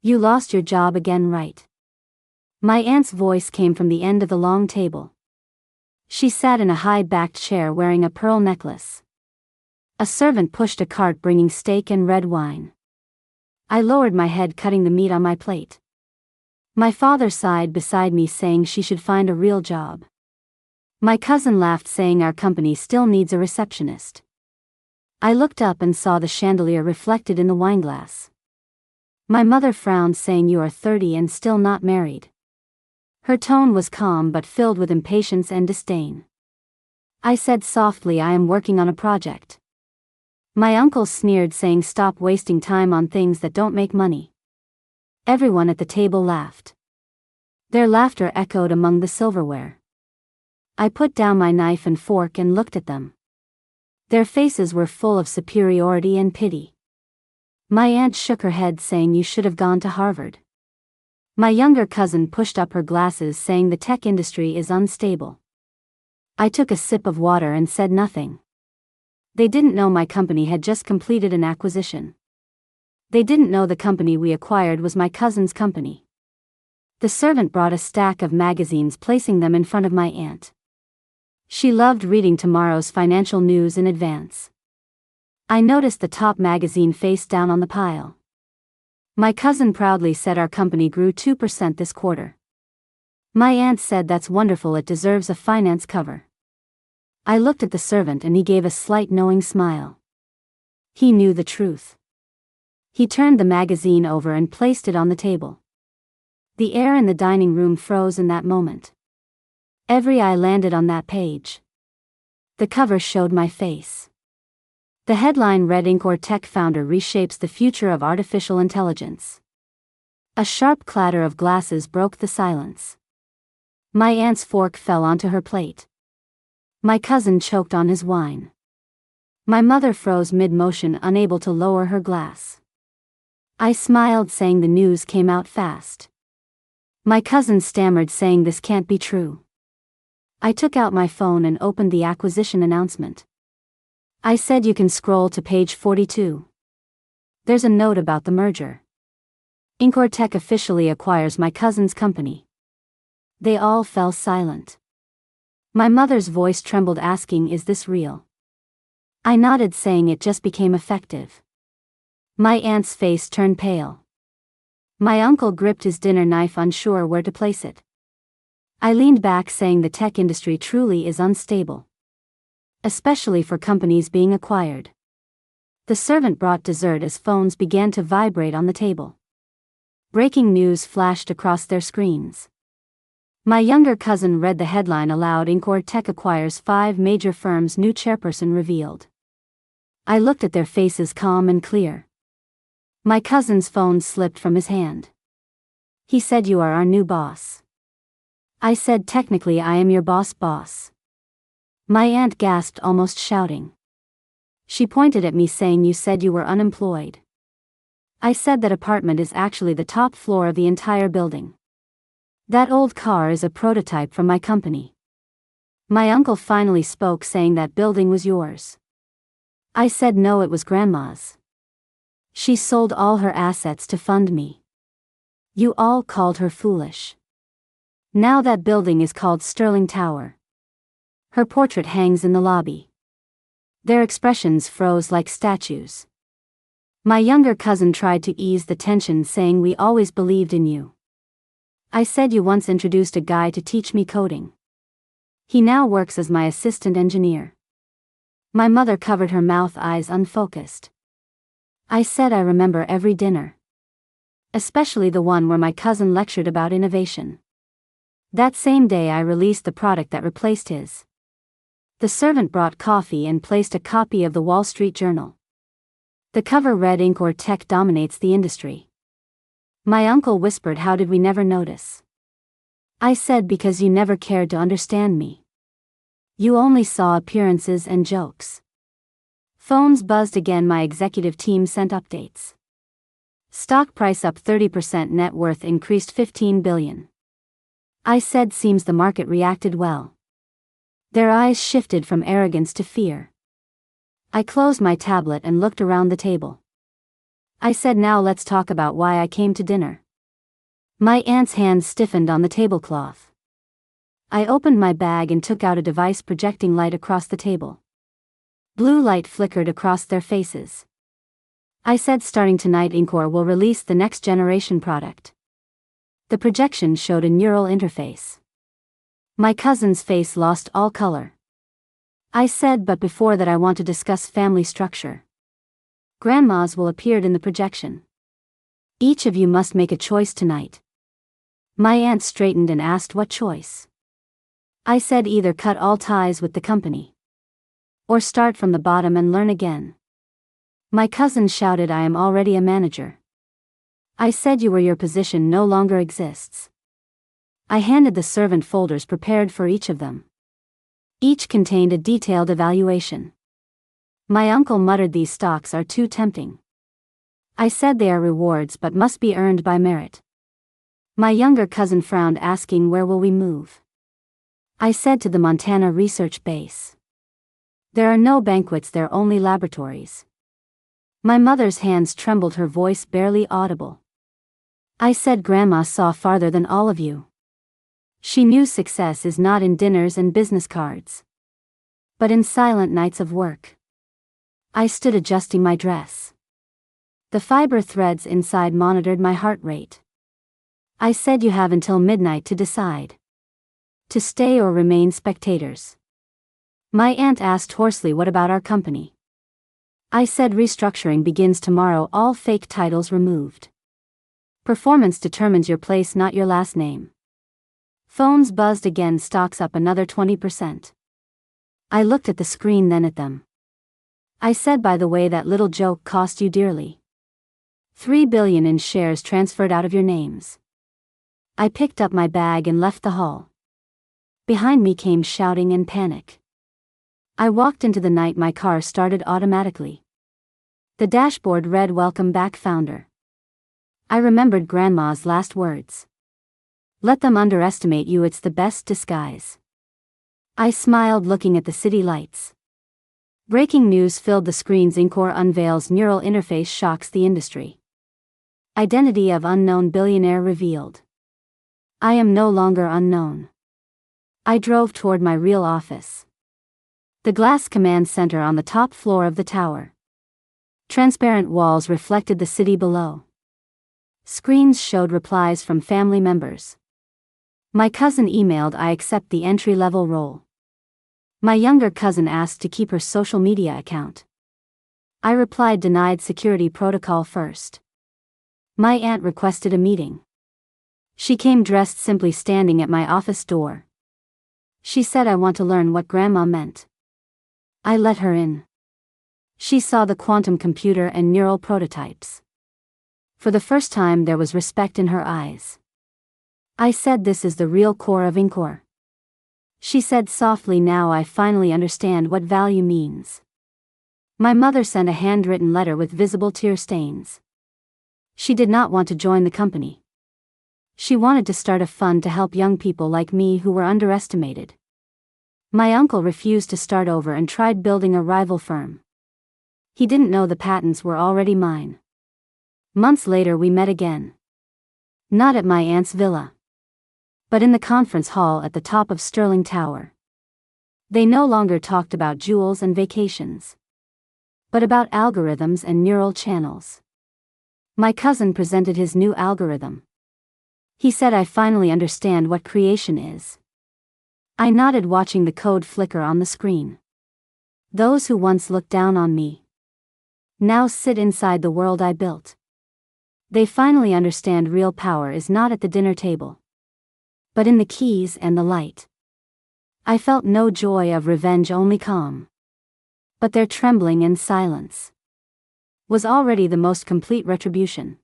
You lost your job again, right? My aunt's voice came from the end of the long table. She sat in a high-backed chair wearing a pearl necklace. A servant pushed a cart bringing steak and red wine. I lowered my head, cutting the meat on my plate. My father sighed beside me, saying she should find a real job. My cousin laughed, saying our company still needs a receptionist. I looked up and saw the chandelier reflected in the wineglass. My mother frowned, saying, "You are 30 and still not married." Her tone was calm but filled with impatience and disdain. I said softly, "I am working on a project." My uncle sneered, saying, "Stop wasting time on things that don't make money." Everyone at the table laughed. Their laughter echoed among the silverware. I put down my knife and fork and looked at them. Their faces were full of superiority and pity. My aunt shook her head, saying, "You should have gone to Harvard." My younger cousin pushed up her glasses, saying, "The tech industry is unstable." I took a sip of water and said nothing. They didn't know my company had just completed an acquisition. They didn't know the company we acquired was my cousin's company. The servant brought a stack of magazines, placing them in front of my aunt. She loved reading tomorrow's financial news in advance. I noticed the top magazine face down on the pile. My cousin proudly said our company grew 2% this quarter. My aunt said, "That's wonderful, it deserves a finance cover." I looked at the servant and he gave a slight knowing smile. He knew the truth. He turned the magazine over and placed it on the table. The air in the dining room froze in that moment. Every eye landed on that page. The cover showed my face. The headline read, "Unemployed Tech Founder Reshapes the Future of Artificial Intelligence." A sharp clatter of glasses broke the silence. My aunt's fork fell onto her plate. My cousin choked on his wine. My mother froze mid-motion, unable to lower her glass. I smiled, saying the news came out fast. My cousin stammered, saying, "This can't be true." I took out my phone and opened the acquisition announcement. I said, "You can scroll to page 42. There's a note about the merger. Unemployed Tech officially acquires my cousin's company." They all fell silent. My mother's voice trembled, asking, "Is this real?" I nodded, saying it just became effective. My aunt's face turned pale. My uncle gripped his dinner knife, unsure where to place it. I leaned back, saying, "The tech industry truly is unstable. Especially for companies being acquired." The servant brought dessert as phones began to vibrate on the table. Breaking news flashed across their screens. My younger cousin read the headline aloud, "Unemployed Tech acquires 5 major firms, new chairperson revealed." I looked at their faces, calm and clear. My cousin's phone slipped from his hand. He said, "You are our new boss." I said, "Technically I am your boss." My aunt gasped, almost shouting. She pointed at me, saying, "You said you were unemployed." I said, "That apartment is actually the top floor of the entire building. That old car is a prototype from my company." My uncle finally spoke, saying, "That building was yours." I said, "No, it was Grandma's. She sold all her assets to fund me." You all called her foolish. Now that building is called Sterling Tower. Her portrait hangs in the lobby. Their expressions froze like statues. My younger cousin tried to ease the tension, saying, "We always believed in you." I said, "You once introduced a guy to teach me coding. He now works as my assistant engineer." My mother covered her mouth, eyes unfocused. I said, "I remember every dinner. Especially the one where my cousin lectured about innovation. That same day I released the product that replaced his." The servant brought coffee and placed a copy of the Wall Street Journal. The cover read, "Unemployed Tech dominates the industry." My uncle whispered, "How did we never notice?" I said, "Because you never cared to understand me. You only saw appearances and jokes." Phones buzzed again. My executive team sent updates. Stock price up 30%, net worth increased $15 billion. I said, "Seems the market reacted well." Their eyes shifted from arrogance to fear. I closed my tablet and looked around the table. I said, now let's talk about why I came to dinner. My aunt's hands stiffened on the tablecloth. I opened my bag and took out a device projecting light across the table. Blue light flickered across their faces. I said, starting tonight, Incor will release the next generation product. The projection showed a neural interface. My cousin's face lost all color. I said, but before that I want to discuss family structure. Grandmas will appear in the projection. Each of you must make a choice tonight. My aunt straightened and asked, what choice? I said, either cut all ties with the company, or start from the bottom and learn again. My cousin shouted, I am already a manager. I said, your position no longer exists. I handed the servant folders prepared for each of them. Each contained a detailed evaluation. My uncle muttered, these stocks are too tempting. I said, they are rewards but must be earned by merit. My younger cousin frowned, asking, where will we move? I said, to the Montana research base. There are no banquets there, only laboratories. My mother's hands trembled, her voice barely audible. I said, Grandma saw farther than all of you. She knew success is not in dinners and business cards, but in silent nights of work. I stood adjusting my dress. The fiber threads inside monitored my heart rate. I said, you have until midnight to decide. To stay or remain spectators. My aunt asked hoarsely, what about our company? I said, restructuring begins tomorrow, all fake titles removed. Performance determines your place, not your last name. Phones buzzed again, stocks up another 20%. I looked at the screen, then at them. I said, by the way, that little joke cost you dearly. 3 billion in shares transferred out of your names. I picked up my bag and left the hall. Behind me came shouting and panic. I walked into the night. My car started automatically. The dashboard read, welcome back, founder. I remembered Grandma's last words. Let them underestimate you, it's the best disguise. I smiled, looking at the city lights. Breaking news filled the screens. Incor unveils neural interface shocks the industry. Identity of unknown billionaire revealed. I am no longer unknown. I drove toward my real office. The glass command center on the top floor of the tower. Transparent walls reflected the city below. Screens showed replies from family members. My cousin emailed, I accept the entry-level role. My younger cousin asked to keep her social media account. I replied, denied, security protocol first. My aunt requested a meeting. She came dressed simply, standing at my office door. She said, I want to learn what Grandma meant. I let her in. She saw the quantum computer and neural prototypes. For the first time there was respect in her eyes. I said, this is the real core of Incor. She said softly, now I finally understand what value means. My mother sent a handwritten letter with visible tear stains. She did not want to join the company. She wanted to start a fund to help young people like me who were underestimated. My uncle refused to start over and tried building a rival firm. He didn't know the patents were already mine. Months later we met again. Not at my aunt's villa, but in the conference hall at the top of Sterling Tower. They no longer talked about jewels and vacations, but about algorithms and neural channels. My cousin presented his new algorithm. He said, I finally understand what creation is. I nodded, watching the code flicker on the screen. Those who once looked down on me now sit inside the world I built. They finally understand real power is not at the dinner table, but in the keys and the light. I felt no joy of revenge, only calm. But their trembling and silence was already the most complete retribution.